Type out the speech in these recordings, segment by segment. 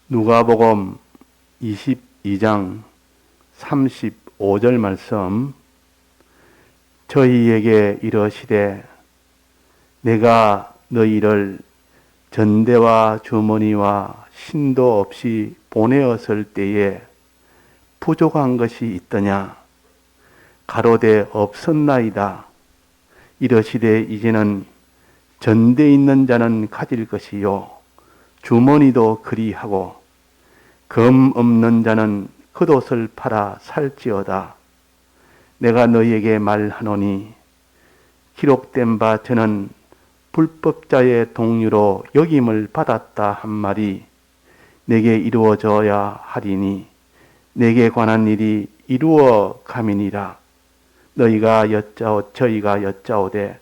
누가복음 22장 35절 말씀. 저희에게 이르시되 내가 너희를 전대와 주머니와 신도 없이 보내었을 때에 부족한 것이 있더냐? 가로되 없었나이다. 이르시되 이제는 전대 있는 자는 가질 것이요 주머니도 그리하고 금 없는 자는 겉옷을 팔아 살지어다. 내가 너희에게 말하노니 기록된 바 저는 불법자의 동류로 여김을 받았다 한 말이 내게 이루어져야 하리니 내게 관한 일이 이루어 가미니라. 저희가 여짜오되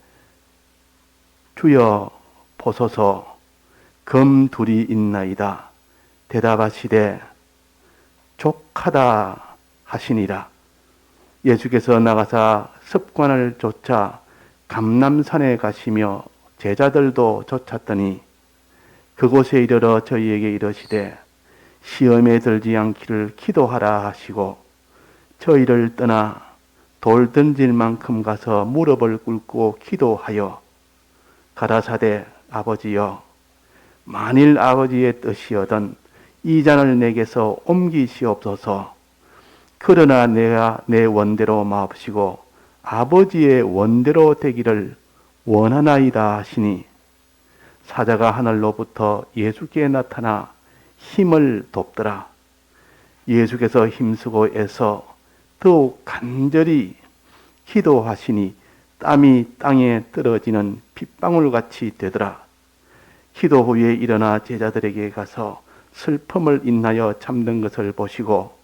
주여 보소서 금 둘이 있나이다. 대답하시되 족하다 하시니라. 예수께서 나가사 습관을 쫓아 감람산에 가시며 제자들도 쫓았더니 그곳에 이르러 저희에게 이르시되 시험에 들지 않기를 기도하라 하시고 저희를 떠나 돌 던질 만큼 가서 무릎을 꿇고 기도하여 가라사대 아버지여 만일 아버지의 뜻이여든 이 잔을 내게서 옮기시옵소서. 그러나 내가 내 원대로 마옵시고 아버지의 원대로 되기를 원하나이다 하시니 사자가 하늘로부터 예수께 나타나 힘을 돕더라. 예수께서 힘쓰고 애서 더욱 간절히 기도하시니 땀이 땅에 떨어지는 핏방울같이 되더라. 기도 후에 일어나 제자들에게 가서 슬픔을 인하여 잠든 것을 보시고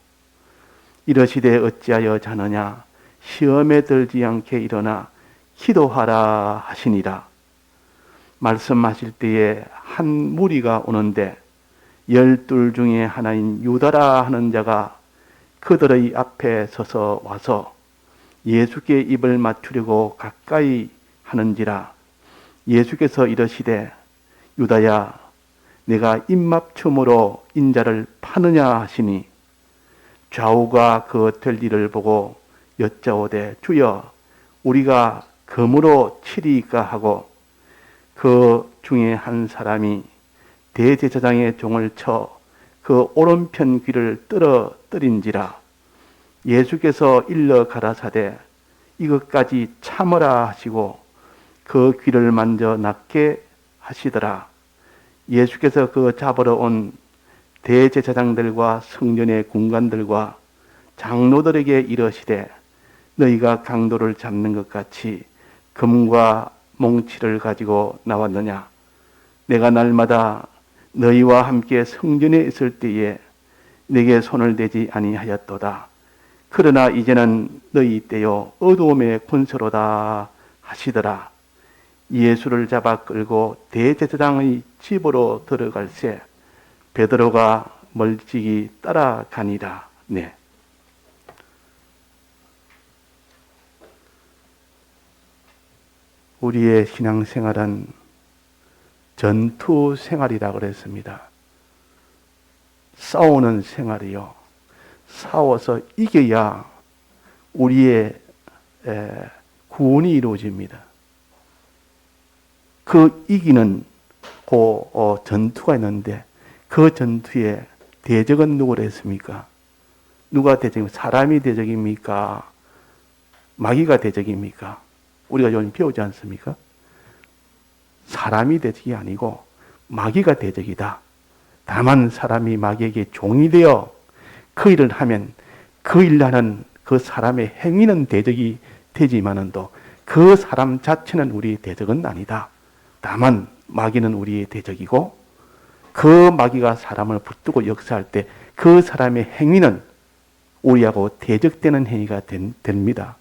이러시되 어찌하여 자느냐? 시험에 들지 않게 일어나 기도하라 하시니라. 말씀하실 때에 한 무리가 오는데 12 중에 하나인 유다라 하는 자가 그들의 앞에 서서 와서 예수께 입을 맞추려고 가까이 하는지라. 예수께서 이러시되 유다야 내가 입맞춤으로 인자를 파느냐 하시니 좌우가 그 될 일을 보고 여짜오되 주여 우리가 금으로 치리이까 하고 그 중에 한 사람이 대제사장의 종을 쳐 그 오른편 귀를 떨어뜨린지라. 예수께서 일러 가라사대 이것까지 참으라 하시고 그 귀를 만져 낫게 하시더라. 예수께서 그 잡으러 온 대제사장들과 성전의 군관들과 장로들에게 이르시되 너희가 강도를 잡는 것 같이 금과 몽치를 가지고 나왔느냐? 내가 날마다 너희와 함께 성전에 있을 때에 내게 손을 대지 아니하였도다. 그러나 이제는 너희 때요 어두움의 권세로다 하시더라. 예수를 잡아 끌고 대제사장의 집으로 들어갈새 베드로가 멀찍이 따라가니라. 네. 우리의 신앙생활은 전투 생활이라 그랬습니다. 싸우는 생활이요. 싸워서 이겨야 우리의 구원이 이루어집니다. 그 이기는 전투가 있는데 그 전투의 대적은 누구를 했습니까? 누가 대적입니까? 사람이 대적입니까? 마귀가 대적입니까? 우리가 요즘 배우지 않습니까? 사람이 대적이 아니고 마귀가 대적이다. 다만 사람이 마귀에게 종이 되어 그 일을 하면 그 일을 하는 그 사람의 행위는 대적이 되지만은도 그 사람 자체는 우리의 대적은 아니다. 다만 마귀는 우리의 대적이고 그 마귀가 사람을 붙들고 역사할 때 그 사람의 행위는 우리하고 대적되는 행위가 됩니다.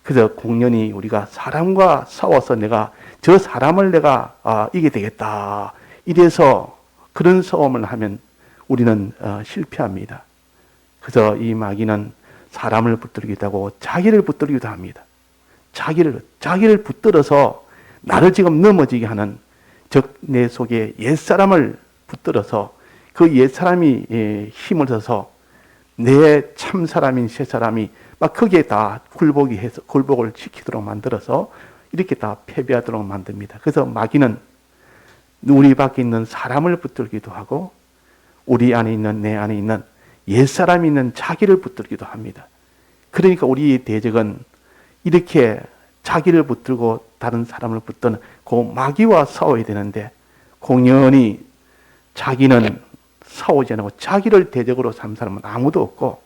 그래서 공연히 우리가 사람과 싸워서 내가 저 사람을 내가 이기게 되겠다. 이래서 그런 싸움을 하면 우리는 실패합니다. 그래서 이 마귀는 사람을 붙들기도 하고 자기를 붙들기도 합니다. 자기를 붙들어서 나를 지금 넘어지게 하는 즉 내 속에 옛사람을 붙들어서 그 옛사람이 힘을 써서 내 참사람인 새사람이 막 거기에 다 굴복을 시키도록 만들어서 이렇게 다 패배하도록 만듭니다. 그래서 마귀는 우리 밖에 있는 사람을 붙들기도 하고 우리 안에 있는 내 안에 있는 옛사람이 있는 자기를 붙들기도 합니다. 그러니까 우리의 대적은 이렇게 자기를 붙들고 다른 사람을 붙드는 그 마귀와 싸워야 되는데 공연히 자기는 싸우지 않고 자기를 대적으로 삼는 사람은 아무도 없고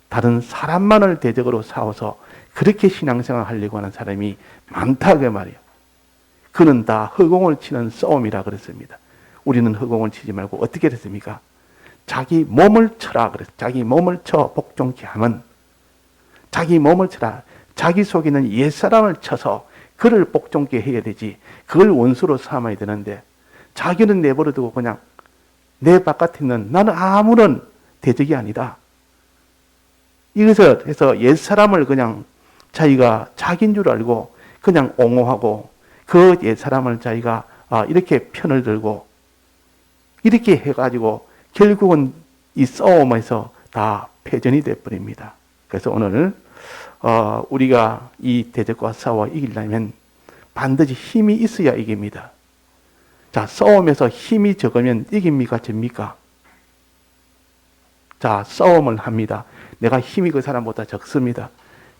다른 사람만을 대적으로 싸워서 그렇게 신앙생활 하려고 하는 사람이 많다 그 말이에요. 그는 다 허공을 치는 싸움이라 그랬습니다. 우리는 허공을 치지 말고 어떻게 됐습니까? 자기 몸을 쳐라 그랬어요. 자기 몸을 쳐 복종케 하면 자기 몸을 쳐라. 자기 속에 있는 옛사람을 쳐서 그를 복종케 해야 되지. 그걸 원수로 삼아야 되는데 자기는 내버려 두고 그냥 내 바깥에 있는 나는 아무런 대적이 아니다. 이것을 해서 옛사람을 그냥 자기가 자기인 줄 알고 그냥 옹호하고 그 옛사람을 자기가 이렇게 편을 들고 이렇게 해가지고 결국은 이 싸움에서 다 패전이 되어버립니다. 그래서 오늘 우리가 이 대적과 싸워 이기려면 반드시 힘이 있어야 이깁니다. 자, 싸움에서 힘이 적으면 이깁니까? 집니까? 자, 싸움을 합니다. 내가 힘이 그 사람보다 적습니다.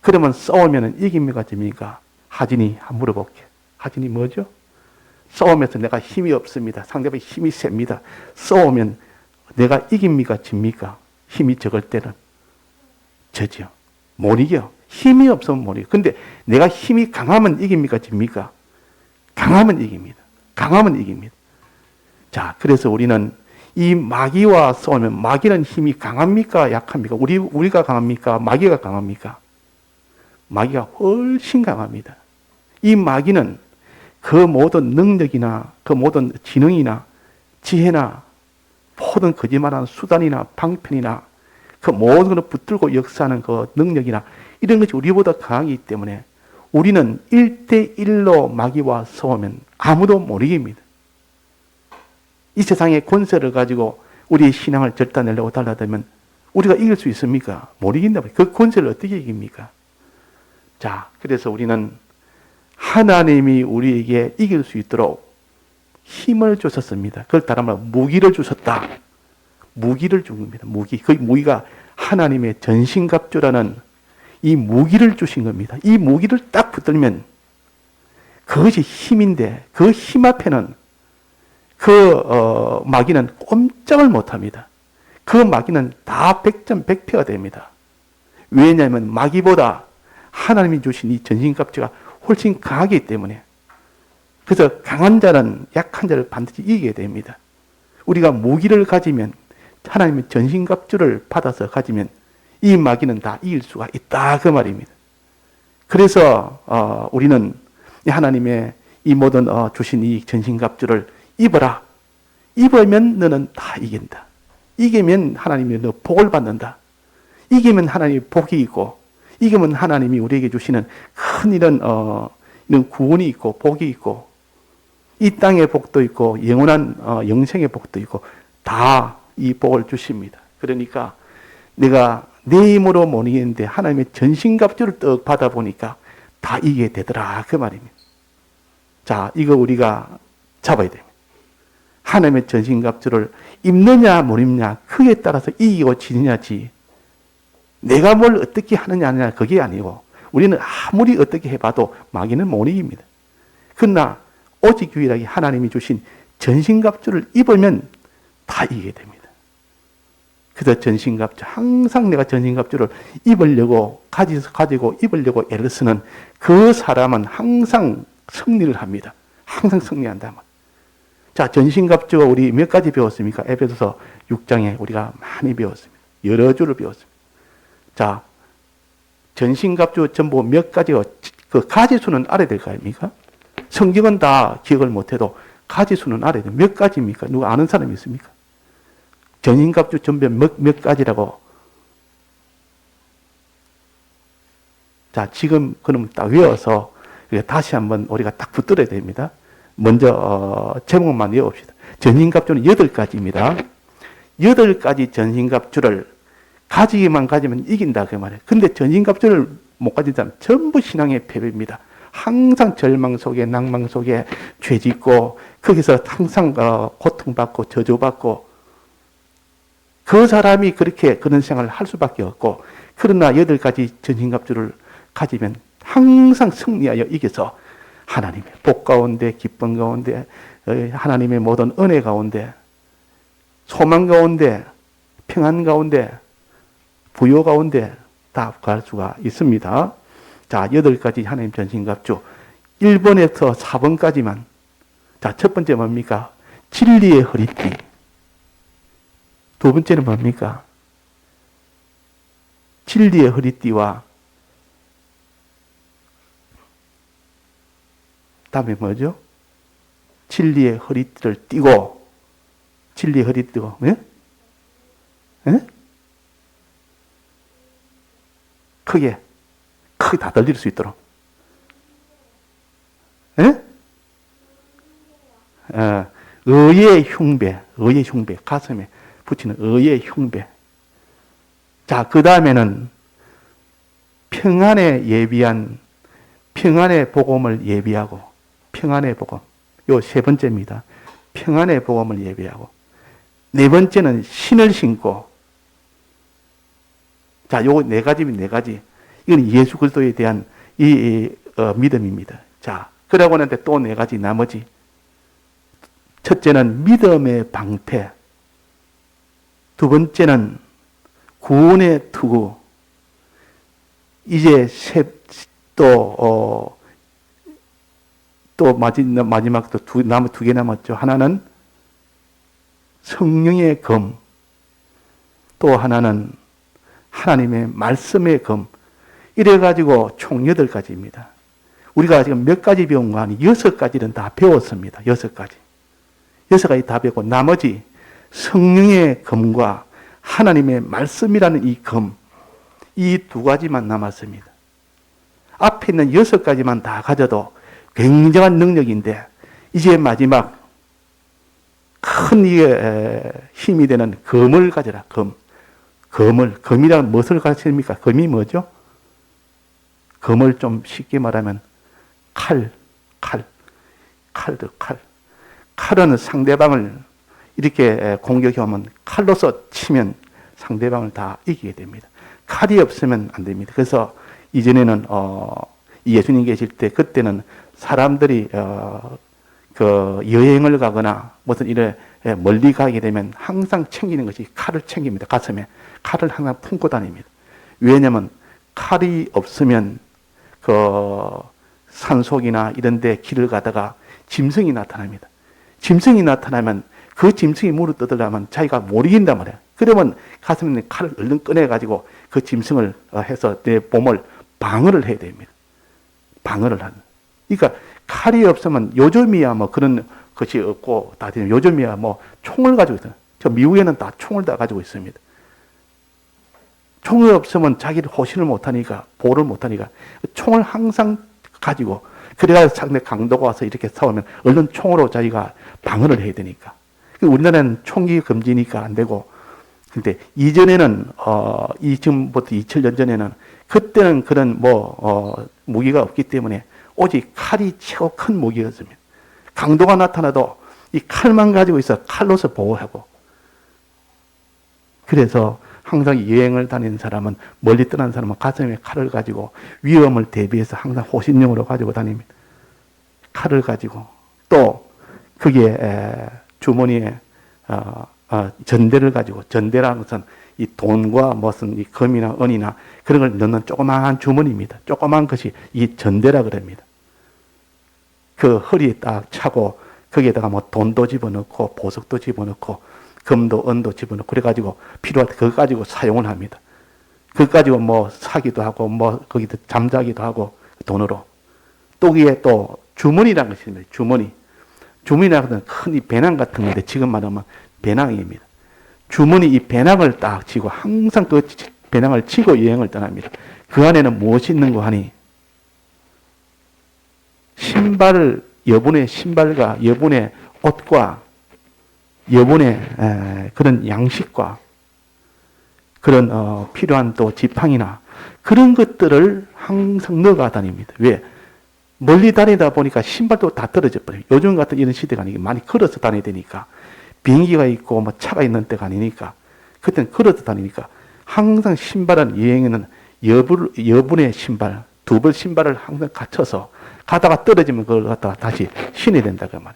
그러면 싸우면 이깁니까? 집니까? 하진이 한번 물어볼게. 하진이 뭐죠? 싸움에서 내가 힘이 없습니다. 상대방이 힘이 셉니다. 싸우면 내가 이깁니까? 집니까? 힘이 적을 때는 저죠. 못 이겨. 힘이 없으면 못 이겨. 근데 내가 힘이 강하면 이깁니까? 집니까? 강하면 이깁니다. 강하면 이깁니다. 자, 그래서 우리는 이 마귀와 싸우면 마귀는 힘이 강합니까? 약합니까? 우리가 강합니까? 마귀가 강합니까? 마귀가 훨씬 강합니다. 이 마귀는 그 모든 능력이나 그 모든 지능이나 지혜나 모든 거짓말하는 수단이나 방편이나 그 모든 것을 붙들고 역사하는 그 능력이나 이런 것이 우리보다 강하기 때문에 우리는 1대1로 마귀와 싸우면 아무도 못 이깁니다. 이 세상의 권세를 가지고 우리의 신앙을 절단내려고 달라들면 우리가 이길 수 있습니까? 못 이긴다. 그 권세를 어떻게 이깁니까? 자, 그래서 우리는 하나님이 우리에게 이길 수 있도록 힘을 주셨습니다. 그걸 따라 말하면 무기를 주셨다. 무기를 준 겁니다. 무기. 그 무기가 하나님의 전신갑주라는 이 무기를 주신 겁니다. 이 무기를 딱 붙들면 그것이 힘인데 그 힘 앞에는 마귀는 꼼짝을 못합니다. 그 마귀는 다 100점 100패가 됩니다. 왜냐하면 마귀보다 하나님이 주신 이 전신갑주가 훨씬 강하기 때문에. 그래서 강한 자는 약한 자를 반드시 이기게 됩니다. 우리가 무기를 가지면 하나님의 전신갑주를 받아서 가지면 이 마귀는 다 이길 수가 있다 그 말입니다. 그래서 우리는 하나님의 이 모든 주신 이 전신갑주를 입어라. 입으면 너는 다 이긴다. 이기면 하나님이 너 복을 받는다. 이기면 하나님이 복이 있고 이기면 하나님이 우리에게 주시는 큰 이런 구원이 있고 복이 있고 이 땅의 복도 있고 영원한 영생의 복도 있고 다 이 복을 주십니다. 그러니까 내가 내 힘으로 못 이기는데 하나님의 전신갑주를 떡 받아보니까 다 이기게 되더라 그 말입니다. 자, 이거 우리가 잡아야 됩니다. 하나님의 전신갑주를 입느냐 못 입느냐 그에 따라서 이기고 지느냐지 내가 뭘 어떻게 하느냐 안 하느냐 그게 아니고 우리는 아무리 어떻게 해봐도 마귀는 못 이깁니다. 그러나 오직 유일하게 하나님이 주신 전신갑주를 입으면 다 이기게 됩니다. 그래서 전신갑주 항상 내가 전신갑주를 입으려고 가지고 입으려고 애를 쓰는 그 사람은 항상 승리를 합니다. 항상 승리한다. 자, 전신갑주가 우리 몇 가지 배웠습니까? 에베소서 6장에 우리가 많이 배웠습니다. 여러 주를 배웠습니다. 자, 전신갑주 전부 몇 가지가 그 가지수는 알아야 될 거 아닙니까? 성경은 다 기억을 못해도 가지수는 알아야 돼요. 몇 가지입니까? 누가 아는 사람이 있습니까? 전신갑주 전부 몇 가지라고. 자, 지금 그럼 딱 외워서 다시 한번 우리가 딱 붙들어야 됩니다. 먼저 제목만 외웁시다. 전신갑주는 8가지입니다. 8가지 전신갑주를 가지기만 가지면 이긴다 그 말이에요. 근데 전신갑주를 못 가진 사람 전부 신앙의 패배입니다. 항상 절망 속에 낭망 속에 죄짓고 거기서 항상 고통받고 저주받고 그 사람이 그렇게 그런 생활을 할 수밖에 없고, 그러나 8가지 전신갑주를 가지면 항상 승리하여 이겨서 하나님의 복 가운데 기쁨 가운데 하나님의 모든 은혜 가운데 소망 가운데 평안 가운데 부요 가운데 다 갈 수가 있습니다. 자, 8가지 하나님 전신갑주 1번에서 4번까지만. 자, 첫 번째 뭡니까? 진리의 허리띠. 두 번째는 뭡니까? 진리의 허리띠와 다음에 뭐죠? 진리의 허리띠를 띠고, 진리의 허리띠 띠고, 예? 예? 크게 다 들릴 수 있도록. 예? 의의 흉배, 가슴에 붙이는 의의 흉배. 자, 그 다음에는 평안에 예비한, 평안의 복음을 예비하고, 평안의 복음. 요 세 번째입니다. 평안의 복음을 예비하고. 네 번째는 신을 신고. 자, 요거 4가지. 이건 예수 그리스도에 대한 믿음입니다. 자, 그러고 나는데 또 4가지 나머지. 첫째는 믿음의 방패. 두 번째는 구원의 투구. 이제 또 마지막 나무 2개 남았죠. 하나는 성령의 검. 또 하나는 하나님의 말씀의 검. 이래가지고 총 8가지입니다. 우리가 지금 몇 가지 배운 거 아니 6가지는 다 배웠습니다. 6가지. 6가지 다 배웠고 나머지 성령의 검과 하나님의 말씀이라는 이 검, 이 2가지만 남았습니다. 앞에 있는 6가지만 다 가져도 굉장한 능력인데 이제 마지막 큰 힘이 되는 검을 가져라. 검이란 무엇을 가르칩니까? 검이 뭐죠? 검을 좀 쉽게 말하면 칼은 상대방을 이렇게 공격해 오면 칼로서 치면 상대방을 다 이기게 됩니다. 칼이 없으면 안 됩니다. 그래서 이전에는 예수님 계실 때 그때는 사람들이 그 여행을 가거나 무슨 일에 멀리 가게 되면 항상 챙기는 것이 칼을 챙깁니다. 가슴에 칼을 항상 품고 다닙니다. 왜냐하면 칼이 없으면 그 산속이나 이런 데 길을 가다가 짐승이 나타납니다. 짐승이 나타나면 그 짐승이 물을 뜯으려면 자기가 못 이긴단 말이에요. 그러면 가슴에 있는 칼을 얼른 꺼내가지고 그 짐승을 해서 내 몸을 방어를 해야 됩니다. 방어를 하는. 그러니까 칼이 없으면 요즘이야 뭐 그런 것이 없고 다 되면 요즘이야 뭐 총을 가지고 있어요. 저 미국에는 다 총을 다 가지고 있습니다. 총이 없으면 자기를 호신을 못하니까 보호를 못하니까 총을 항상 가지고 그래야 상대 강도가 와서 이렇게 싸우면 얼른 총으로 자기가 방어를 해야 되니까. 우리나라는 총기 금지니까 안 되고, 근데 이전에는 지금부터 2000년 전에는 그때는 그런 무기가 없기 때문에 오직 칼이 최고 큰 무기였습니다. 강도가 나타나도 이 칼만 가지고 있어 칼로서 보호하고. 그래서 항상 여행을 다니는 사람은 멀리 떠난 사람은 가슴에 칼을 가지고 위험을 대비해서 항상 호신용으로 가지고 다닙니다. 칼을 가지고 또 거기에 주머니에 전대를 가지고, 전대라는 것은 이 돈과 무슨 이 금이나 은이나 그런 걸 넣는 조그마한 주머니입니다. 조그마한 것이 이 전대라 그럽니다. 그 허리에 딱 차고 거기에다가 뭐 돈도 집어넣고 보석도 집어넣고 금도 은도 집어넣고 그래가지고 필요할 때 그거 가지고 사용을 합니다. 그거 가지고 뭐 사기도 하고 뭐 거기도 잠자기도 하고 돈으로. 또 거기에 또 주머니라는 것이 있습니다. 주머니라는 것은 큰 이 배낭 같은 건데 지금 말하면 배낭입니다. 주머니 이 배낭을 딱 쥐고 항상 그 배낭을 쥐고 여행을 떠납니다. 그 안에는 무엇이 있는 거 하니? 여분의 신발과 여분의 옷과 여분의 그런 양식과 그런 필요한 또 지팡이나 그런 것들을 항상 넣어가 다닙니다. 왜? 멀리 다니다 보니까 신발도 다 떨어져 버려요. 요즘 같은 이런 시대가 아니고 많이 걸어서 다녀야 되니까. 비행기가 있고 뭐 차가 있는 때가 아니니까. 그때는 걸어서 다니니까 항상 신발은 여행에는 여분의 신발, 두 벌 신발을 항상 갖춰서 가다가 떨어지면 그걸 갖다가 다시 신어야 된다 그 말이에요.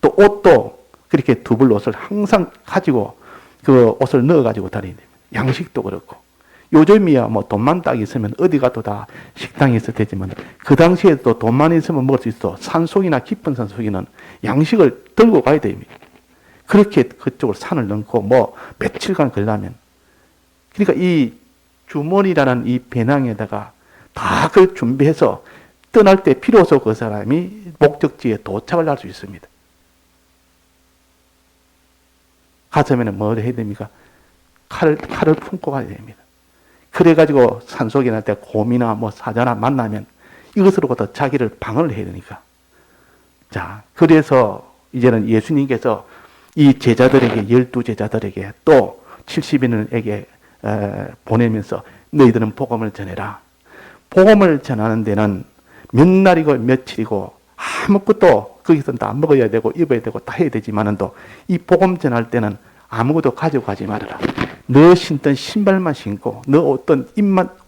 또 옷도 그렇게 두 벌 옷을 항상 가지고 그 옷을 넣어 가지고 다니는 됩니다. 양식도 그렇고. 요즘이야 뭐 돈만 딱 있으면 어디 가도 다 식당이 있어도 되지만 그 당시에도 돈만 있으면 먹을 수 있어. 산속이나 깊은 산속에는 양식을 들고 가야 됩니다. 그렇게 그쪽으로 산을 넘고 뭐 며칠간 걸려면 그러니까 이 주머니라는 이 배낭에다가 다 그걸 준비해서 떠날 때 비로소 그 사람이 목적지에 도착을 할 수 있습니다. 가서면 뭘 해야 됩니까? 칼을 품고 가야 됩니다. 그래가지고 산속에 날 때 곰이나 뭐 사자나 만나면 이것으로부터 자기를 방어를 해야 되니까. 자, 그래서 이제는 예수님께서 이 제자들에게, 12제자들에게 또 70인에게 보내면서 너희들은 복음을 전해라. 복음을 전하는 데는 몇 날이고 며칠이고 아무것도 거기서 다 먹어야 되고 입어야 되고 다 해야 되지만은 또 이 복음 전할 때는 아무것도 가지고 가지 말아라. 너 신던 신발만 신고 너 어떤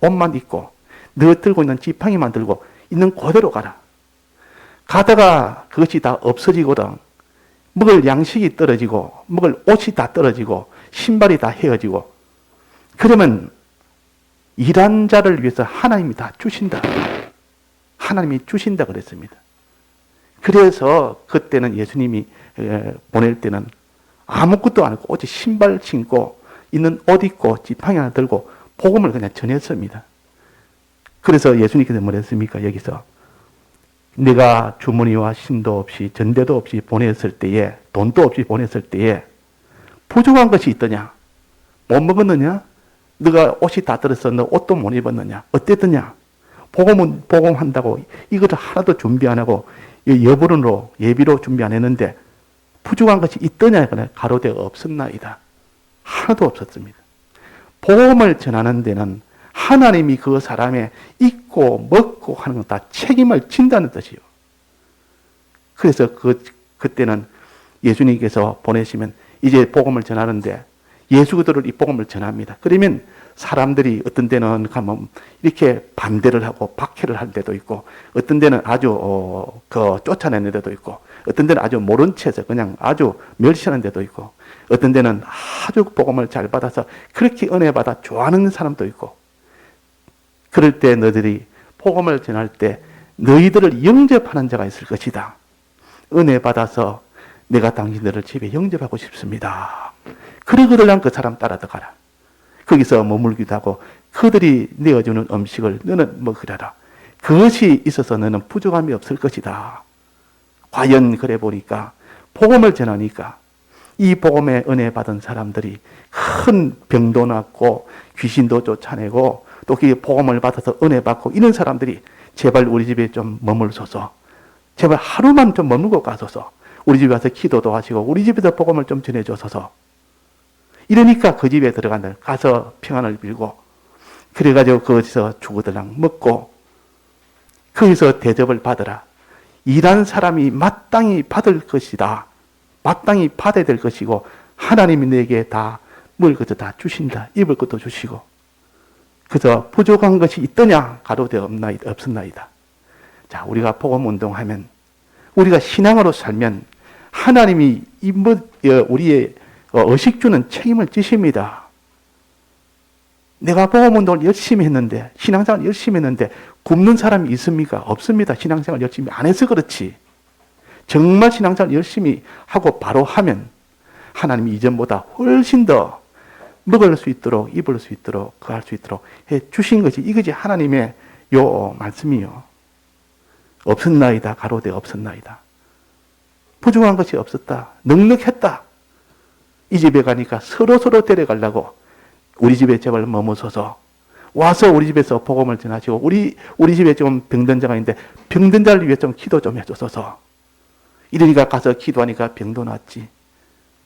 옷만 입고 너 들고 있는 지팡이만 들고 있는 그대로 가라. 가다가 그것이 다 없어지거든. 먹을 양식이 떨어지고 먹을 옷이 다 떨어지고 신발이 다 헤어지고 그러면 일한 자를 위해서 하나님이 다 주신다. 하나님이 주신다 그랬습니다. 그래서 그때는 예수님이 보낼 때는 아무것도 안 하고 오직 신발 신고 있는 옷 입고 지팡이 하나 들고 복음을 그냥 전했습니다. 그래서 예수님께서 뭐랬습니까? 여기서 내가 주머니와 신도 없이 전대도 없이 보냈을 때에 돈도 없이 보냈을 때에 부족한 것이 있더냐? 못 먹었느냐? 너가 옷이 다 들었어. 너 옷도 못 입었느냐? 어땠더냐? 복음한다고 이것을 하나도 준비 안 하고 여부론으로 예비로 준비 안 했는데 부족한 것이 있더냐? 가로되 없었나이다. 하나도 없었습니다. 복음을 전하는 데는 하나님이 그 사람의 입고 먹고 하는 건 다 책임을 진다는 뜻이요. 그래서 그때는 예수님께서 보내시면 이제 복음을 전하는데 예수 그대로 이 복음을 전합니다. 그러면 사람들이 어떤 데는 가면 이렇게 반대를 하고 박해를 할 때도 있고 어떤 데는 아주 쫓아내는 데도 있고 어떤 데는 아주 모른 채서 그냥 아주 멸시하는 데도 있고 어떤 데는 아주 복음을 잘 받아서 그렇게 은혜 받아 좋아하는 사람도 있고 그럴 때 너희들이 복음을 전할 때 너희들을 영접하는 자가 있을 것이다. 은혜 받아서 내가 당신들을 집에 영접하고 싶습니다. 그러거든 그 사람 따라 들어가라. 거기서 머물기도 하고 그들이 내어주는 음식을 너는 먹으라. 그것이 있어서 너는 부족함이 없을 것이다. 과연 그래 보니까 복음을 전하니까 이 복음에 은혜 받은 사람들이 큰 병도 낫고 귀신도 쫓아내고 또 그 복음을 받아서 은혜 받고 이런 사람들이 제발 우리 집에 좀 머물소서. 제발 하루만 좀 머물고 가소서. 우리 집에 와서 기도도 하시고 우리 집에서 복음을 좀 전해줘소서. 이러니까 그 집에 들어간다. 가서 평안을 빌고 그래가지고 거기서 죽어들랑 먹고 거기서 대접을 받으라. 일한 사람이 마땅히 받을 것이다. 마땅히 받아야 될 것이고 하나님이 내게 다 먹을 것도 다 주신다. 입을 것도 주시고 그래서 부족한 것이 있더냐? 가로되 없었나이다. 자, 우리가 복음 운동하면 우리가 신앙으로 살면 하나님이 우리의 의식주는 책임을 지십니다. 내가 복음 운동을 열심히 했는데 신앙생활 열심히 했는데 굶는 사람이 있습니까? 없습니다. 신앙생활 열심히 안 해서 그렇지. 정말 신앙생활 열심히 하고 바로 하면 하나님이 이전보다 훨씬 더 먹을 수 있도록 입을 수 있도록 거할 수 있도록 해 주신 것이 이것이 하나님의 요 말씀이요. 없었나이다. 가로되 없었나이다. 부족한 것이 없었다. 넉넉했다. 이 집에 가니까 서로 데려가려고 우리 집에 제발 머무서서 와서 우리 집에서 복음을 전하시고 우리 집에 좀 병든 자가 있는데 병든 자를 위해 좀 기도 좀 해줘서 이러니까 가서 기도하니까 병도 낫지.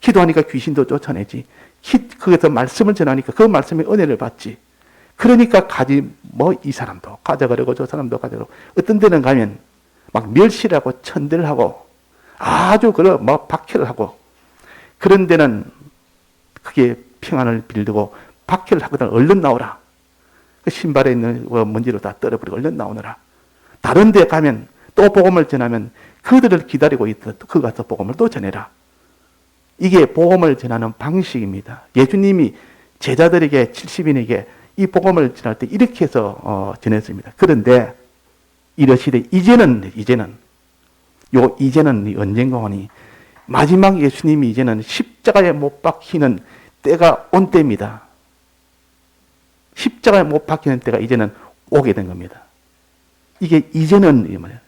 기도하니까 귀신도 쫓아내지. 거기서 말씀을 전하니까 그 말씀의 은혜를 받지. 그러니까 이 사람도 가져가려고 저 사람도 가져가려고. 어떤 데는 가면 막 멸시를 하고 천대를 하고 아주 박해를 하고, 그런 데는 그게 평안을 빌고 박해를 하거든. 얼른 나오라. 그 신발에 있는 먼지로 다 떨어버리고 얼른 나오느라. 다른 데 가면 또 복음을 전하면 그들을 기다리고 있다. 그 가서 복음을 또 전해라. 이게 복음을 전하는 방식입니다. 예수님이 제자들에게 70인에게 이 복음을 전할 때 이렇게 해서 전했습니다. 그런데 이러시되 이제는 언젠가 하니 마지막 예수님이 이제는 십자가에 못 박히는 때가 온 때입니다. 십자가에 못 박히는 때가 이제는 오게 된 겁니다. 이게 이제는 이 말이에요.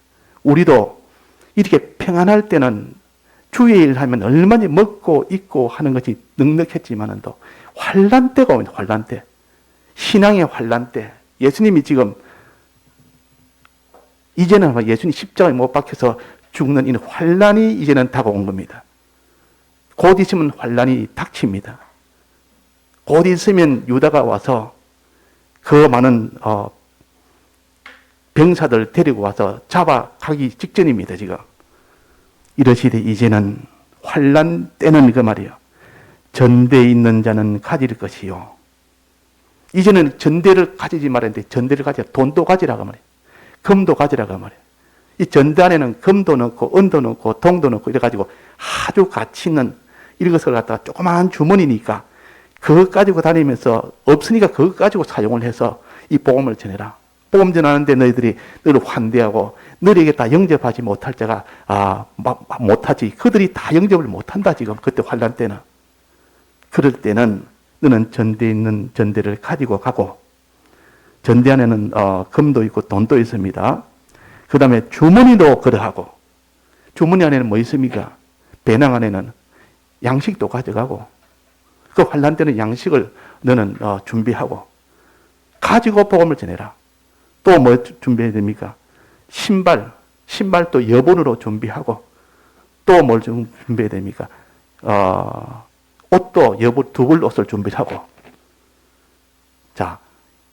우리도 이렇게 평안할 때는 주의 일 하면 얼마나 먹고 입고 하는 것이 넉넉했지만도 환난 때가 옵니다. 환난 때. 신앙의 환난 때. 예수님이 지금 이제는 예수님 십자가에 못 박혀서 죽는 이 환난이 이제는 다가온 겁니다. 곧 있으면 환난이 닥칩니다. 곧 있으면 유다가 와서 그 많은 병사들 데리고 와서 잡아가기 직전입니다. 지금 이러시되 이제는 환난 때는 그 말이요, 전대에 있는 자는 가질 것이요. 이제는 전대를 가지지 말았는데 전대를 가지라. 돈도 가지라고 말이에요. 금도 가지라고 말이에요. 이 전대 안에는 금도 넣고 은도 넣고 동도 넣고 이래가지고 아주 가치 있는 이런 것을 갖다가 조그마한 주머니니까 그것 가지고 다니면서 없으니까 그것 가지고 사용을 해서 이 복음을 전해라. 복음 전하는데 너희들이 너를 환대하고 너희에게 다 영접하지 못할 자가 못하지. 그들이 다 영접을 못한다. 지금 그때 환난 때는. 그럴 때는 너는 전대에 있는 전대를 가지고 가고, 전대 안에는 금도 있고 돈도 있습니다. 그 다음에 주머니도 그러하고, 주머니 안에는 뭐 있습니까? 배낭 안에는 양식도 가져가고, 그 환난 때는 양식을 너는 준비하고 가지고 복음을 전해라. 또 뭐 준비해야 됩니까? 신발도 여분으로 준비하고, 또 뭘 준비해야 됩니까? 옷도 여분 두 벌 옷을 준비하고. 자,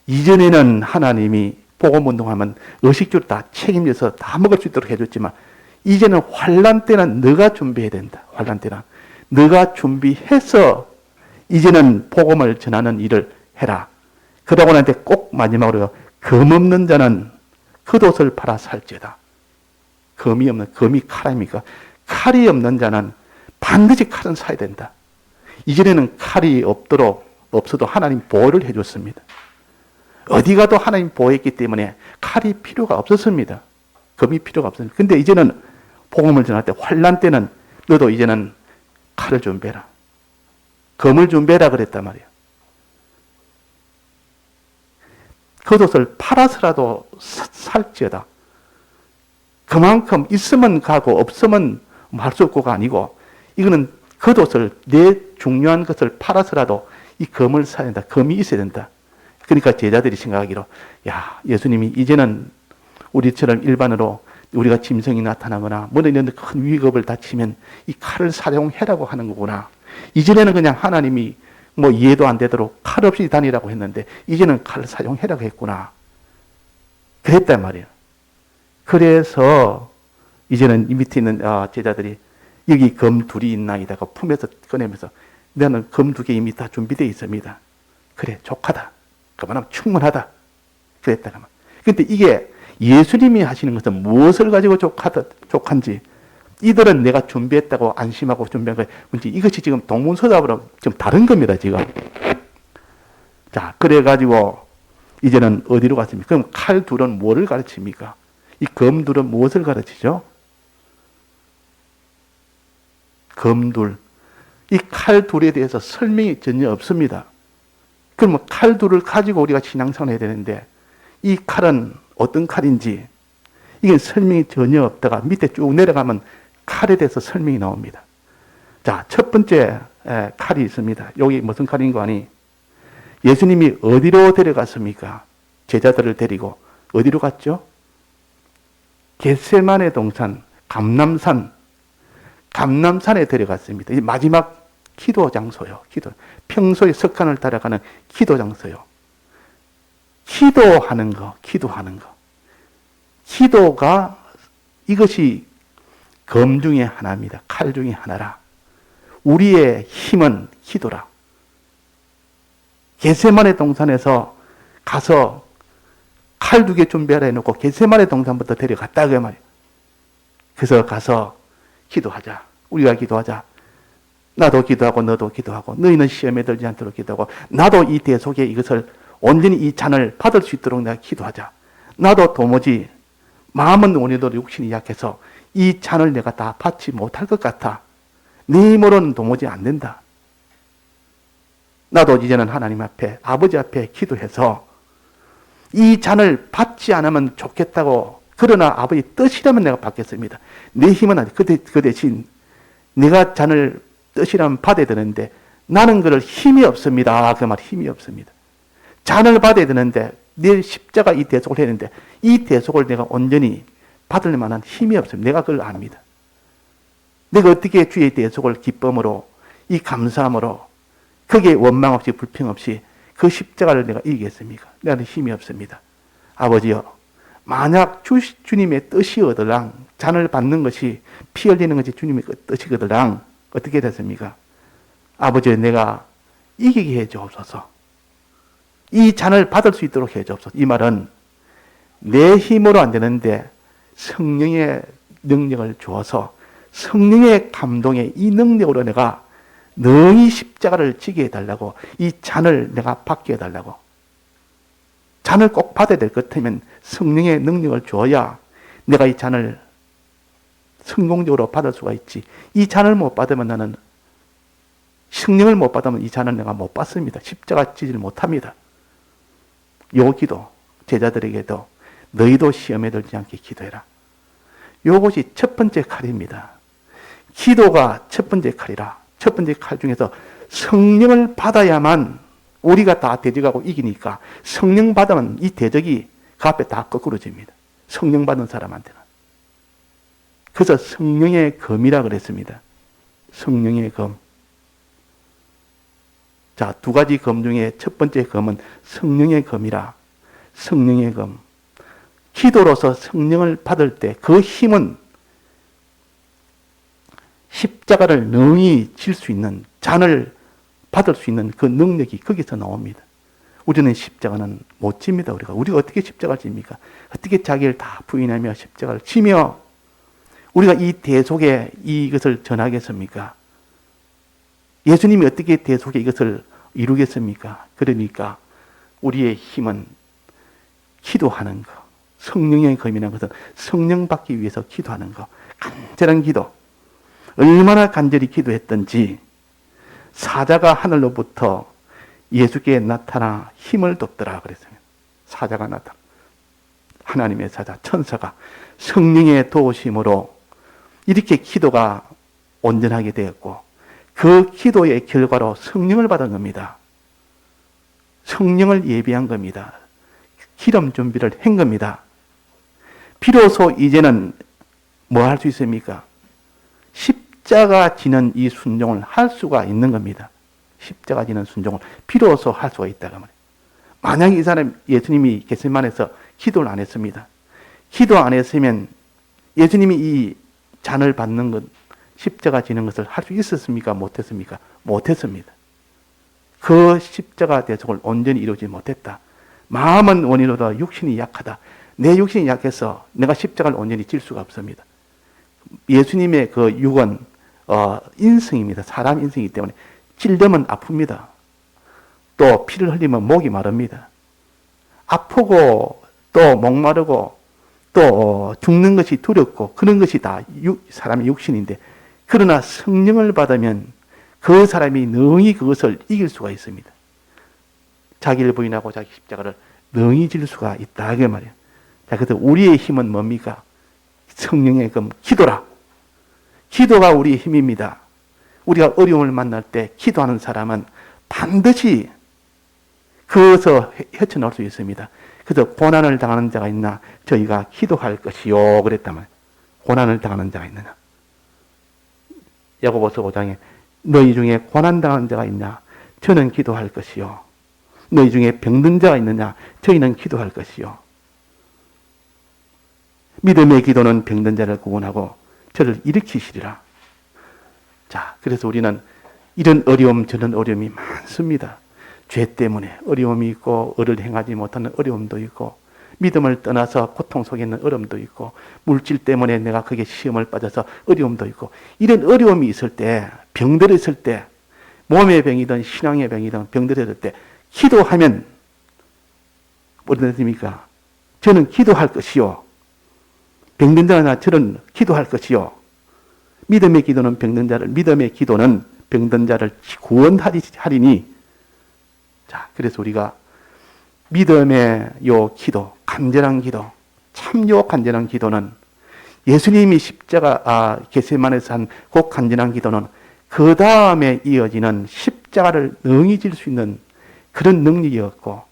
이전에는 하나님이 복음 운동하면 의식주를 다 책임져서 다 먹을 수 있도록 해줬지만, 이제는 환난 때는 너가 준비해야 된다. 환난 때는 너가 준비해서 이제는 복음을 전하는 일을 해라. 그러고 나한테 꼭 마지막으로 검 없는 자는 겉옷을 팔아 살지어다. 검이 칼 아닙니까? 칼이 없는 자는 반드시 칼은 사야 된다. 이전에는 칼이 없어도 하나님 보호를 해줬습니다. 어디 가도 하나님 보호했기 때문에 칼이 필요가 없었습니다. 검이 필요가 없습니다. 근데 이제는 복음을 전할 때, 환난 때는 너도 이제는 칼을 준비해라. 검을 준비해라 그랬단 말이에요. 겉옷을 팔아서라도 살지어다. 그만큼 있으면 가고 없으면 할 수 없고가 아니고, 이거는 겉옷을, 내 중요한 것을 팔아서라도 이 검을 사야 된다. 검이 있어야 된다. 그러니까 제자들이 생각하기로, 예수님이 이제는 우리처럼 일반으로 우리가 짐승이 나타나거나 뭐 이런 큰 위급을 닥치면 이 칼을 사용해라고 하는 거구나. 이전에는 그냥 하나님이 뭐 이해도 안 되도록 칼 없이 다니라고 했는데 이제는 칼을 사용해라고 했구나. 그랬단 말이에요. 그래서 이제는 이 밑에 있는 제자들이 여기 검 둘이 있나이다가 품에서 꺼내면서, 나는 검 2개 이미 다 준비되어 있습니다. 그래, 족하다. 그만하면 충분하다. 그랬다가 말. 근데 이게 예수님이 하시는 것은 무엇을 가지고 족한지, 이들은 내가 준비했다고 안심하고 준비한 거예요. 이것이 지금 동문서답으로 좀 다른 겁니다, 지금. 자, 그래가지고 이제는 어디로 갔습니까? 그럼 칼 둘은 뭐를 가르칩니까? 이 검 둘은 무엇을 가르치죠? 검 둘. 이 칼 둘에 대해서 설명이 전혀 없습니다. 그러면 칼 둘을 가지고 우리가 신앙생활을 해야 되는데, 이 칼은 어떤 칼인지, 이게 설명이 전혀 없다가 밑에 쭉 내려가면 칼에 대해서 설명이 나옵니다. 자, 첫 번째 칼이 있습니다. 여기 무슨 칼인 거 아니? 예수님이 어디로 데려갔습니까? 제자들을 데리고 어디로 갔죠? 겟세마네 동산, 감람산에 데려갔습니다. 이 마지막 기도 장소요. 평소에 습관을 따라가는 기도 장소요. 기도하는 거. 기도가 이것이 검 중에 하나입니다. 칼 중에 하나라. 우리의 힘은 기도라. 겟세마네 동산에서 가서 칼 2개 준비하라 해놓고 겟세마네 동산부터 데려갔다 그 말이에요. 그래서 가서 기도하자. 우리가 기도하자. 나도 기도하고 너도 기도하고 너희는 시험에 들지 않도록 기도하고 나도 이 대속에 이것을 온전히 이 잔을 받을 수 있도록 내가 기도하자. 나도 도무지 마음은 원해도 육신이 약해서 이 잔을 내가 다 받지 못할 것 같아. 네 힘으로는 도무지 안 된다. 나도 이제는 하나님 앞에 아버지 앞에 기도해서 이 잔을 받지 않으면 좋겠다고 그러나 아버지 뜻이라면 내가 받겠습니다. 내 힘은 아니 그 대신 내가 잔을 뜻이라면 받아야 되는데 나는 그럴 힘이 없습니다. 그 말 힘이 없습니다. 잔을 받아야 되는데 내 십자가 이 대속을 했는데 이 대속을 내가 온전히 받을 만한 힘이 없습니다. 내가 그걸 압니다. 내가 어떻게 주의 대속을 기쁨으로 이 감사함으로 거기에 원망 없이 불평 없이 그 십자가를 내가 이기겠습니까? 내가 힘이 없습니다. 아버지여, 만약 주님의 뜻이거들랑 잔을 받는 것이 피 흘리는 것이 주님의 뜻이거들랑 어떻게 됐습니까? 아버지, 내가 이기게 해 주옵소서. 이 잔을 받을 수 있도록 해 주옵소서. 이 말은 내 힘으로 안 되는데 성령의 능력을 주어서 성령의 감동에 이 능력으로 내가 너희 십자가를 지게 해달라고 이 잔을 내가 받게 해달라고. 잔을 꼭 받아야 될 것 같으면 성령의 능력을 주어야 내가 이 잔을 성공적으로 받을 수가 있지. 이 잔을 못 받으면 나는 성령을 못 받으면 이 잔을 내가 못 받습니다. 십자가 지지를 못합니다. 요 기도 제자들에게도 너희도 시험에 들지 않게 기도해라. 요것이 첫 번째 칼입니다. 기도가 첫 번째 칼이라. 첫 번째 칼 중에서 성령을 받아야만 우리가 다 대적하고 이기니까 성령 받으면 이 대적이 그 앞에 다 거꾸로집니다. 성령 받은 사람한테는. 그래서 성령의 검이라 그랬습니다. 성령의 검. 자, 2가지 검 중에 첫 번째 검은 성령의 검이라. 성령의 검. 기도로서 성령을 받을 때 그 힘은 십자가를 능히 질 수 있는, 잔을 받을 수 있는 그 능력이 거기서 나옵니다. 우리는 십자가는 못 집니다. 우리가 어떻게 십자가를 집니까? 어떻게 자기를 다 부인하며 십자가를 지며 우리가 이 대속에 이것을 전하겠습니까? 예수님이 어떻게 대속에 이것을 이루겠습니까? 그러니까 우리의 힘은 기도하는 것, 성령의 검이라는 것은 성령 받기 위해서 기도하는 것, 간절한 기도. 얼마나 간절히 기도했던지 사자가 하늘로부터 예수께 나타나 힘을 돋더라 그랬어요. 사자가 나타나. 하나님의 사자, 천사가 성령의 도우심으로 이렇게 기도가 온전하게 되었고 그 기도의 결과로 성령을 받은 겁니다. 성령을 예비한 겁니다. 기름 준비를 한 겁니다. 비로소 이제는 뭐 할 수 있습니까? 십자가 지는 이 순종을 할 수가 있는 겁니다. 십자가 지는 순종을 비로소 할 수가 있다고 말해요. 만약 이 사람 예수님이 겟세마네에서 기도를 안 했습니다. 기도 안 했으면 예수님이 이 잔을 받는 것, 십자가 지는 것을 할 수 있었습니까? 못했습니까? 못했습니다. 그 십자가 대속을 온전히 이루지 못했다. 마음은 원이로다 육신이 약하다. 내 육신이 약해서 내가 십자가를 온전히 질 수가 없습니다. 예수님의 그 육은 인성입니다. 사람 인성이기 때문에 찔려면 아픕니다. 또 피를 흘리면 목이 마릅니다. 아프고 또 목마르고 또 죽는 것이 두렵고 그런 것이 다 사람의 육신인데 그러나 성령을 받으면 그 사람이 능히 그것을 이길 수가 있습니다. 자기를 부인하고 자기 십자가를 능히 질 수가 있다 그 말이에요. 자, 그래서 우리의 힘은 뭡니까? 성령의 검, 기도라. 기도가 우리의 힘입니다. 우리가 어려움을 만날 때 기도하는 사람은 반드시 그것을 헤쳐나올 수 있습니다. 그래서 고난을 당하는 자가 있나 저희가 기도할 것이요 그랬다면 고난을 당하는 자가 있느냐. 야고보서 5장에 너희 중에 고난당한 자가 있냐? 저는 기도할 것이요. 너희 중에 병든 자가 있느냐? 저희는 기도할 것이요. 믿음의 기도는 병든 자를 구원하고 저를 일으키시리라. 자, 그래서 우리는 이런 어려움 저런 어려움이 많습니다. 죄 때문에 어려움이 있고 을을 행하지 못하는 어려움도 있고 믿음을 떠나서 고통 속에 있는 어려움도 있고 물질 때문에 내가 거기에 시험을 빠져서 어려움도 있고 이런 어려움이 있을 때 병들어 있을 때 몸의 병이든 신앙의 병이든 병들어 있을 때 기도하면 어떻습니까? 저는 기도할 것이요. 병든 자나 저는 기도할 것이요. 믿음의 기도는 병든 자를 믿음의 기도는 병든 자를 구원하리니. 자, 그래서 우리가 믿음의 요 기도, 간절한 기도, 참요 간절한 기도는 예수님이 십자가 겟세마네에서 한 그 간절한 기도는 그 다음에 이어지는 십자가를 능히 질 수 있는 그런 능력이었고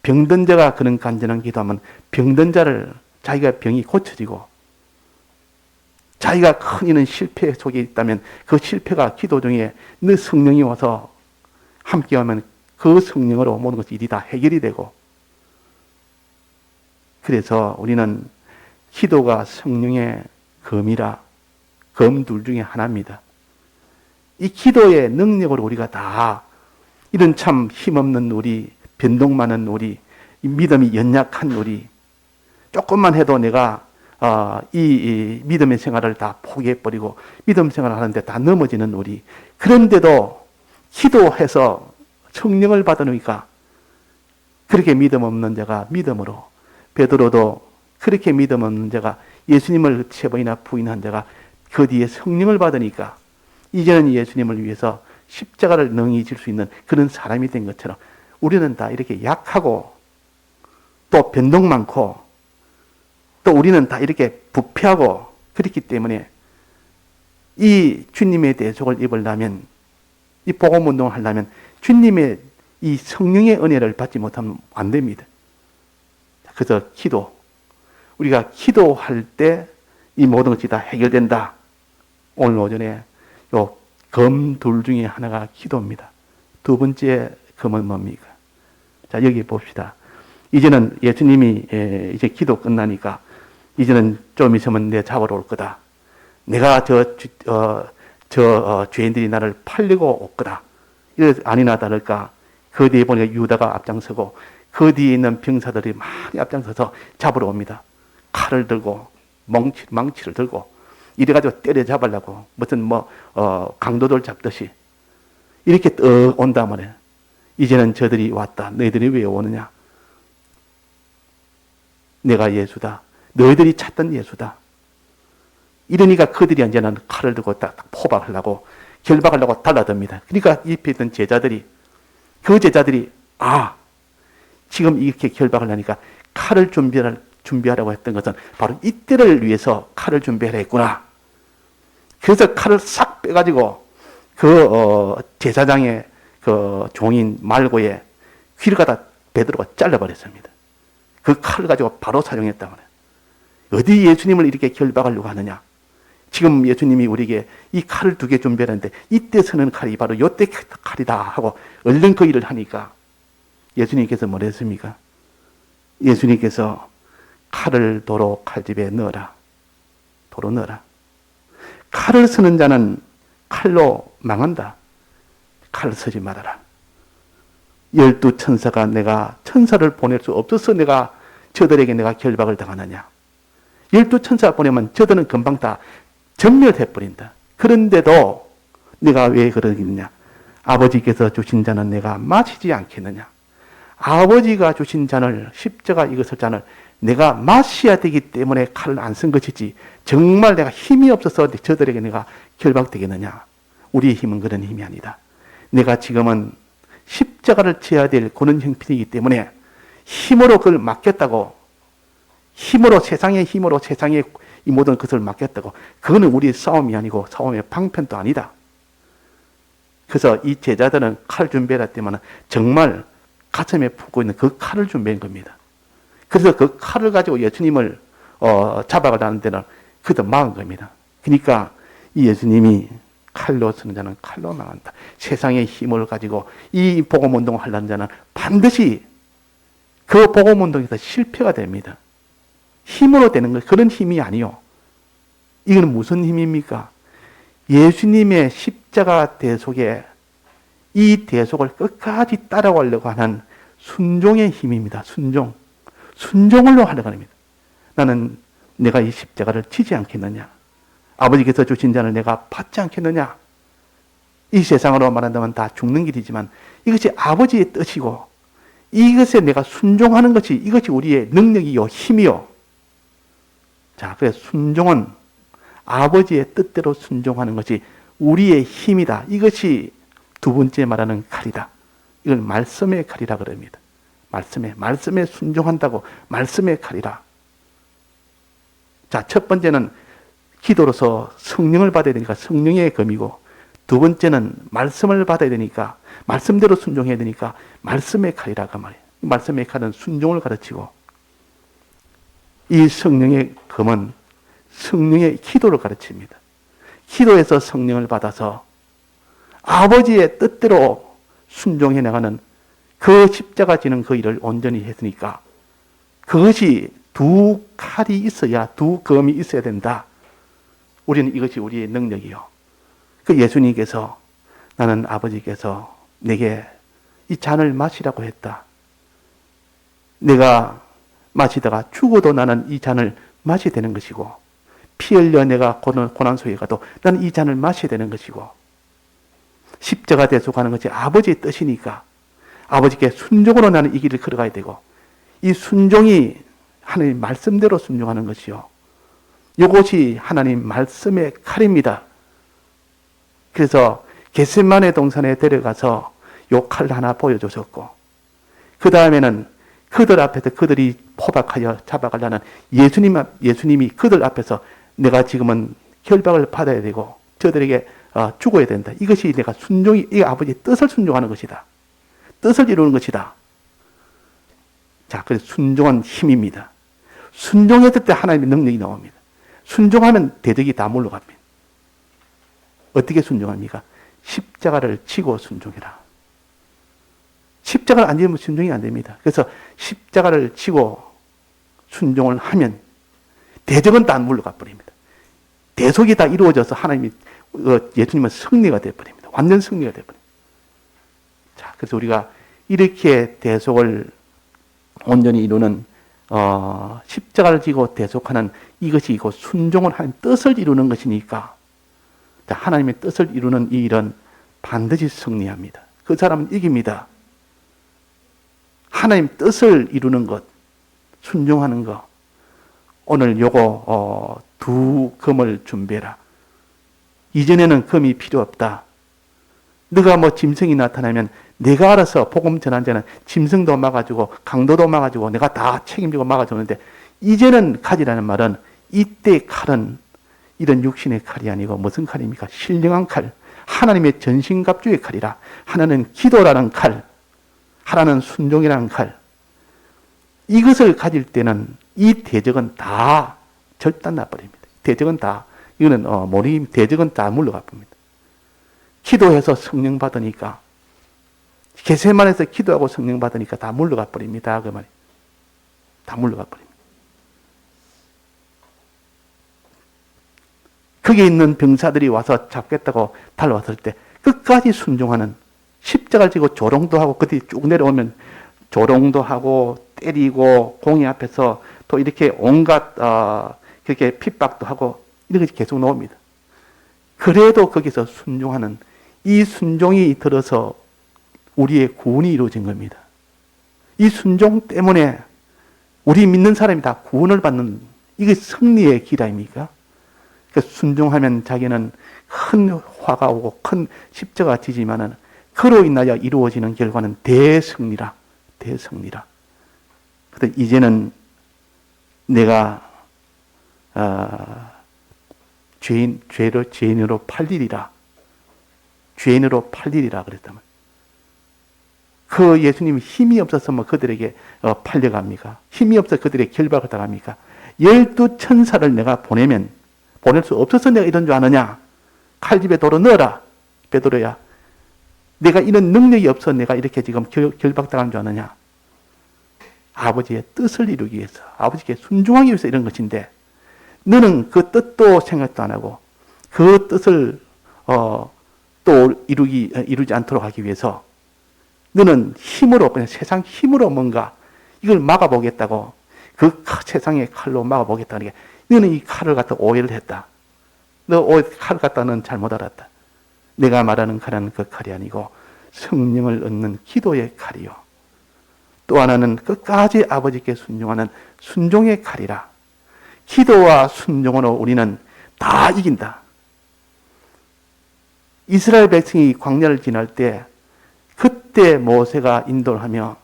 병든 자가 그런 간절한 기도하면 병든 자를 자기가 병이 고쳐지고 자기가 큰 이런 실패 속에 있다면 그 실패가 기도 중에 너 성령이 와서 함께하면 그 성령으로 모든 것이 일이 다 해결이 되고 그래서 우리는 기도가 성령의 검이라 검 둘 중에 하나입니다. 이 기도의 능력으로 우리가 다 이런 참 힘없는 우리 변동 많은 우리 믿음이 연약한 우리 조금만 해도 내가 이 믿음의 생활을 다 포기해버리고 믿음 생활을 하는데 다 넘어지는 우리 그런데도 기도해서 성령을 받으니까 그렇게 믿음 없는 자가 믿음으로 베드로도 그렇게 믿음 없는 자가 예수님을 3번이나 부인한 자가 그 뒤에 성령을 받으니까 이제는 예수님을 위해서 십자가를 능히 질 수 있는 그런 사람이 된 것처럼 우리는 다 이렇게 약하고 또 변동 많고 또 우리는 다 이렇게 부패하고 그렇기 때문에 이 주님의 대속을 입으려면 이 복음 운동을 하려면 주님의 이 성령의 은혜를 받지 못하면 안 됩니다. 그래서 기도 우리가 기도할 때 이 모든 것이 다 해결된다. 오늘 오전에 요 검 둘 중에 하나가 기도입니다. 두 번째 검은 뭡니까? 자, 여기 봅시다. 이제는 예수님이 이제 기도 끝나니까 이제는 좀 있으면 내 잡으러 올 거다. 내가 죄인들이 나를 팔려고 올 거다. 이래 아니나 다를까 그 뒤에 보니까 유다가 앞장서고 그 뒤에 있는 병사들이 많이 앞장서서 잡으러 옵니다. 칼을 들고 망치를 들고 이래가지고 때려잡으려고 무슨 강도들 잡듯이 이렇게 온단 말이에요. 이제는 저들이 왔다. 너희들이 왜 오느냐? 내가 예수다. 너희들이 찾던 예수다. 이러니까 그들이 이제는 칼을 들고 딱 포박하려고 결박하려고 달라듭니다. 그러니까 옆에 있던 제자들이 그 제자들이 지금 이렇게 결박을 하니까 칼을 준비하라고 했던 것은 바로 이때를 위해서 칼을 준비하라 했구나. 그래서 칼을 싹 빼가지고 그 제사장의 그 종인 말고에 귀를 갖다 베드로가 잘라버렸습니다. 그 칼을 가지고 바로 사용했단 말이에요. 어디 예수님을 이렇게 결박하려고 하느냐? 지금 예수님이 우리에게 이 칼을 2개 준비하는데 이때 쓰는 칼이 바로 요때 칼이다 하고 얼른 그 일을 하니까 예수님께서 뭐랬습니까? 예수님께서 칼을 도로 칼집에 넣어라. 도로 넣어라. 칼을 쓰는 자는 칼로 망한다. 칼을 쓰지 말아라. 12천사가 내가 천사를 보낼 수 없어서 내가 저들에게 내가 결박을 당하느냐. 12천사 보내면 저들은 금방 다 전멸해버린다. 그런데도 내가 왜 그러겠느냐. 아버지께서 주신 잔은 내가 마시지 않겠느냐. 아버지가 주신 잔을 십자가 이것을 잔을 내가 마셔야 되기 때문에 칼을 안 쓴 것이지 정말 내가 힘이 없어서 저들에게 내가 결박되겠느냐. 우리의 힘은 그런 힘이 아니다. 내가 지금은 십자가를 져야 될 그런 형편이기 때문에 힘으로 그걸 막겠다고 힘으로 세상의 이 모든 것을 막겠다고 그거는 우리의 싸움이 아니고 싸움의 방편도 아니다. 그래서 이 제자들은 칼 준비해라 때문에 정말 가슴에 품고 있는 그 칼을 준비한 겁니다. 그래서 그 칼을 가지고 예수님을 잡아가려는 데는 그도 막은 겁니다. 그러니까 이 예수님이 칼로 쓰는 자는 칼로 망한다. 세상의 힘을 가지고 이 복음운동을 하려는 자는 반드시 그 복음운동에서 실패가 됩니다. 힘으로 되는 것, 그런 힘이 아니요. 이건 무슨 힘입니까? 예수님의 십자가 대속에 이 대속을 끝까지 따라가려고 하는 순종의 힘입니다. 순종을로 하려고 합니다. 나는 내가 이 십자가를 지지 않겠느냐? 아버지께서 주신 자를 내가 받지 않겠느냐? 이 세상으로 말한다면 다 죽는 길이지만 이것이 아버지의 뜻이고 이것에 내가 순종하는 것이 이것이 우리의 능력이요 힘이요. 자, 그래서 순종은 아버지의 뜻대로 순종하는 것이 우리의 힘이다. 이것이 두 번째 말하는 칼이다. 이걸 말씀의 칼이라 그럽니다. 말씀에 순종한다고 말씀의 칼이라. 자, 첫 번째는 기도로서 성령을 받아야 되니까 성령의 검이고, 두 번째는 말씀을 받아야 되니까 말씀대로 순종해야 되니까 말씀의 칼이라 그 말이에요. 말씀의 칼은 순종을 가르치고, 이 성령의 검은 성령의 기도를 가르칩니다. 기도에서 성령을 받아서 아버지의 뜻대로 순종해 나가는 그 십자가 지는 그 일을 온전히 했으니까 그것이 두 칼이 있어야, 두 검이 있어야 된다. 우리는 이것이 우리의 능력이요. 그 예수님께서 나는 아버지께서 내게 이 잔을 마시라고 했다. 내가 마시다가 죽어도 나는 이 잔을 마셔야 되는 것이고, 피 흘려 내가 고난 속에 가도 나는 이 잔을 마셔야 되는 것이고, 십자가 대속하는 것이 아버지의 뜻이니까 아버지께 순종으로 나는 이 길을 걸어가야 되고, 이 순종이 하나님 말씀대로 순종하는 것이요. 이것이 하나님 말씀의 칼입니다. 그래서 겟세마네 동산에 데려가서 요 칼 하나 보여주셨고, 그 다음에는 그들 앞에서 그들이 포박하여 잡아가려는 예수님이 그들 앞에서 내가 지금은 결박을 받아야 되고 저들에게 죽어야 된다. 이것이 내가 이 아버지의 뜻을 순종하는 것이다. 뜻을 이루는 것이다. 자, 그래서 순종은 힘입니다. 순종했을 때 하나님의 능력이 나옵니다. 순종하면 대적이 다 물러갑니다. 어떻게 순종합니까? 십자가를 지고 순종해라. 십자가를 안 지면 순종이 안 됩니다. 그래서 십자가를 지고 순종을 하면 대적은 다 물러가 버립니다. 대속이 다 이루어져서 하나님이 예수님은 승리가 되어버립니다. 완전 승리가 되어버립니다. 자, 그래서 우리가 이렇게 대속을 온전히 이루는 십자가를 지고 대속하는 이것이 곧 순종을 하는 뜻을 이루는 것이니까, 자, 하나님의 뜻을 이루는 이 일은 반드시 승리합니다. 그 사람은 이깁니다. 하나님 뜻을 이루는 것, 순종하는 것. 오늘 요거 두 검을 준비해라. 이전에는 검이 필요 없다. 너가 뭐 짐승이 나타나면 내가 알아서 복음 전한 자는 짐승도 막아주고 강도도 막아주고 내가 다 책임지고 막아주는데, 이제는 가지라는 말은 이때 칼은 이런 육신의 칼이 아니고 무슨 칼입니까? 신령한 칼. 하나님의 전신갑주의 칼이라. 하나는 기도라는 칼, 하나는 순종이라는 칼. 이것을 가질 때는 이 대적은 다 절단 나버립니다. 대적은 다, 이거는 대적은 다 물러가 버립니다. 기도해서 성령 받으니까, 겟세마네에서 기도하고 성령 받으니까 다 물러가 버립니다. 그 말이. 다 물러가 버립니다. 거기에 있는 병사들이 와서 잡겠다고 달려왔을 때 끝까지 순종하는, 십자가를 지고 조롱도 하고 그들이 쭉 내려오면 조롱도 하고 때리고 공의 앞에서 또 이렇게 온갖 그렇게 핍박도 하고 이렇게 계속 나옵니다. 그래도 거기서 순종하는 이 순종이 들어서 우리의 구원이 이루어진 겁니다. 이 순종 때문에 우리 믿는 사람이 다 구원을 받는, 이게 승리의 길 아닙니까? 순종하면 자기는 큰 화가 오고 큰 십자가 지지만은 그로 인하여 이루어지는 결과는 대승리라. 그런데 이제는 내가 죄인으로 팔리리라. 죄인으로 팔리리라 그랬다면, 그 예수님이 힘이 없었으면 그들에게 팔려갑니까? 힘이 없어 그들에게 결박을 당합니까? 12 천사를 내가 보낼 수 없어서 내가 이런 줄 아느냐? 칼집에 도로 넣어라. 베드로야, 내가 이런 능력이 없어 내가 이렇게 지금 결박당한 줄 아느냐. 아버지의 뜻을 이루기 위해서, 아버지께 순종하기 위해서 이런 것인데, 너는 그 뜻도 생각도 안 하고 그 뜻을 또 이루지 않도록 하기 위해서 너는 힘으로, 그냥 세상 힘으로 뭔가 이걸 막아보겠다고, 그 세상의 칼로 막아보겠다는 게, 너는 이 칼을 갖다 오해를 했다. 너 칼을 갖다는 잘못 알았다. 내가 말하는 칼은 그 칼이 아니고 성령을 얻는 기도의 칼이요, 또 하나는 끝까지 아버지께 순종하는 순종의 칼이라. 기도와 순종으로 우리는 다 이긴다. 이스라엘 백성이 광야를 지날 때, 그때 모세가 인도를 하며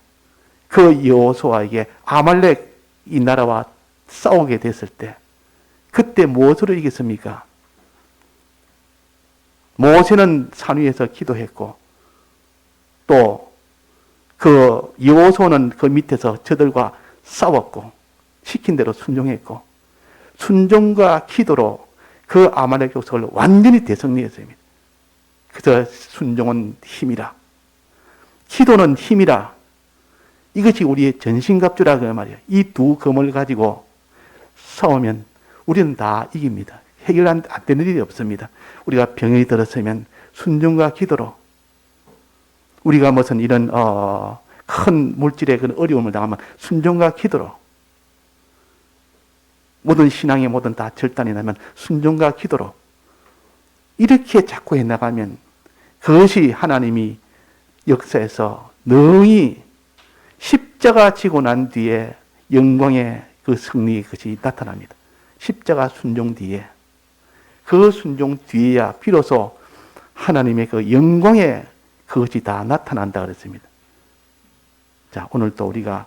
그 여호수아에게 아말렉 이 나라와 싸우게 됐을 때, 그때 무엇으로 이겼습니까? 모세는 산 위에서 기도했고, 또 그 여호수아는 그 밑에서 저들과 싸웠고, 시킨 대로 순종했고, 순종과 기도로 그 아말렉 족속을 완전히 대승리했습니다. 그래서 순종은 힘이라, 기도는 힘이라. 이것이 우리의 전신갑주라 그 말이에요. 이 두 검을 가지고 싸우면 우리는 다 이깁니다. 해결 안 되는 일이 없습니다. 우리가 병이 들었으면 순종과 기도로, 우리가 무슨 이런 큰 물질의 그런 어려움을 당하면 순종과 기도로, 모든 신앙의 모든 다 절단이 나면 순종과 기도로, 이렇게 자꾸 해나가면 그것이 하나님이 역사에서 능히 십자가 지고 난 뒤에 영광의 그 승리, 그것이 나타납니다. 십자가 순종 뒤에, 그 순종 뒤에야 비로소 하나님의 그 영광의 그것이 다 나타난다 그랬습니다. 자, 오늘 또 우리가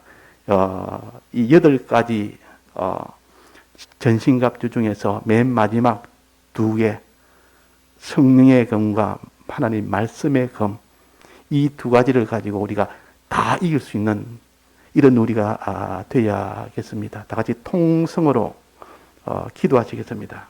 이 8가지 전신갑주 중에서 맨 마지막 2개, 성령의 검과 하나님 말씀의 검, 이 2가지를 가지고 우리가 다 이길 수 있는 이런 우리가 되어야겠습니다. 다 같이 통성으로 기도하시겠습니다.